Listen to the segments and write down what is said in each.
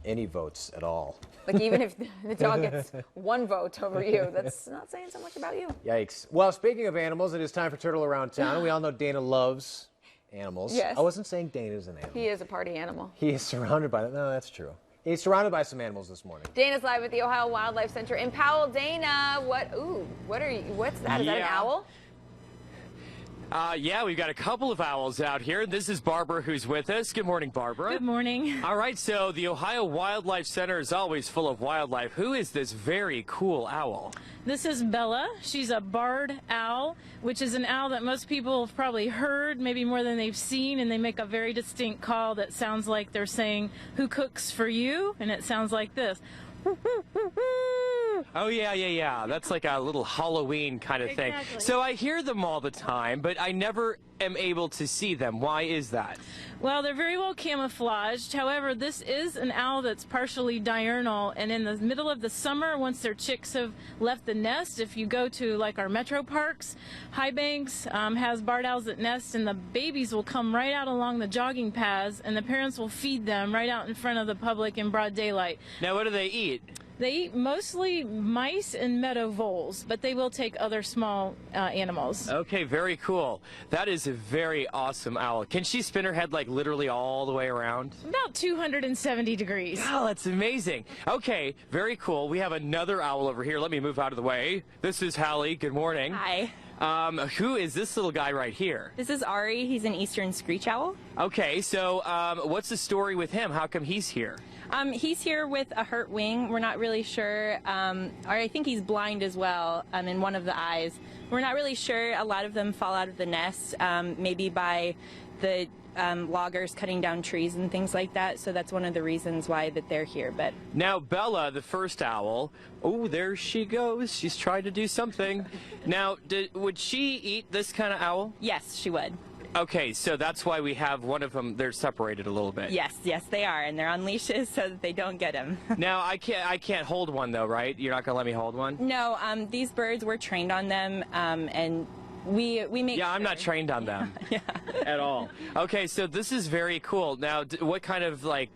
any votes at all. Like, even if the dog gets one vote over you, that's not saying so much about you. Yikes. Well, speaking of animals, it is time for Turtle Around Town. We all know Dana loves animals. Yes. I wasn't saying Dana's an animal. He is a party animal. He is surrounded by them. No, that's true. He's surrounded by some animals this morning. Dana's live at the Ohio Wildlife Center in Powell. Dana, what's that? Is that an owl? Yeah, we've got a couple of owls out here. This is Barbara who's with us. Good morning, Barbara. Good morning. All right, so the Ohio Wildlife Center is always full of wildlife. Who is this very cool owl? This is Bella. She's a barred owl, which is an owl that most people have probably heard, maybe more than they've seen, and they make a very distinct call that sounds like they're saying, "Who cooks for you?" And it sounds like this. Oh, yeah. That's like a little Halloween kind of thing. Exactly. So I hear them all the time, but I never am able to see them. Why is that? Well, they're very well camouflaged. However, this is an owl that's partially diurnal, and in the middle of the summer, once their chicks have left the nest, if you go to like our metro parks, High Banks has barred owls that nest, and the babies will come right out along the jogging paths, and the parents will feed them right out in front of the public in broad daylight. Now, what do they eat? They eat mostly mice and meadow voles, but they will take other small animals. Okay, very cool. That is a very awesome owl. Can she spin her head like literally all the way around? About 270 degrees. Oh, that's amazing. Okay, very cool. We have another owl over here. Let me move out of the way. This is Hallie. Good morning. Hi. Who is this little guy right here? This is Ari. He's an eastern screech owl. Okay, so what's the story with him? How come he's here? He's here with a hurt wing. We're not really sure. Or I think he's blind as well in one of the eyes. We're not really sure. A lot of them fall out of the nest, maybe by the loggers cutting down trees and things like that. So that's one of the reasons why that they're here. But now Bella, the first owl, oh, there she goes. She's trying to do something. Now, would she eat this kind of owl? yes, she would. Okay, so that's why we have one of them. They're separated a little bit. Yes, they are, and they're on leashes so that they don't get him. Now, I can't hold one though, right? You're not gonna let me hold one? No, these birds, we're trained on them, and we make. Yeah, I'm not trained on them at all. Okay, so this is very cool. Now, what kind of like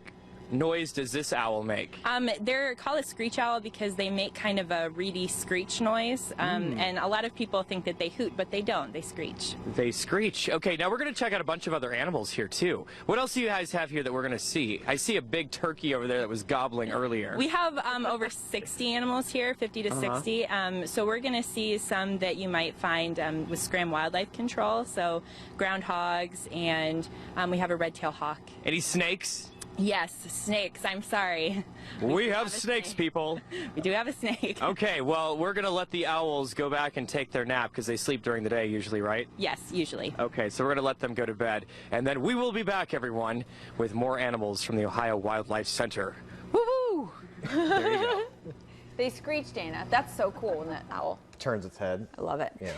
noise does this owl make? They're called a screech owl because they make kind of a reedy screech noise, and a lot of people think that they hoot, but they don't. They screech. They screech. Okay, now we're going to check out a bunch of other animals here too. What else do you guys have here that we're going to see? I see a big turkey over there that was gobbling earlier. We have over 60 animals here, 50 to 60. So we're going to see some that you might find with Scram Wildlife Control. So groundhogs, and we have a red-tailed hawk. Any snakes? Yes, snakes. I'm sorry. We have snakes, snake. people. We do have a snake. Okay, well, we're going to let the owls go back and take their nap because they sleep during the day usually, right? Yes, usually. Okay, so we're going to let them go to bed. And then we will be back, everyone, with more animals from the Ohio Wildlife Center. Woohoo! There you go. They screech, Dana. That's so cool when that owl Turns its head. I love it. Yeah.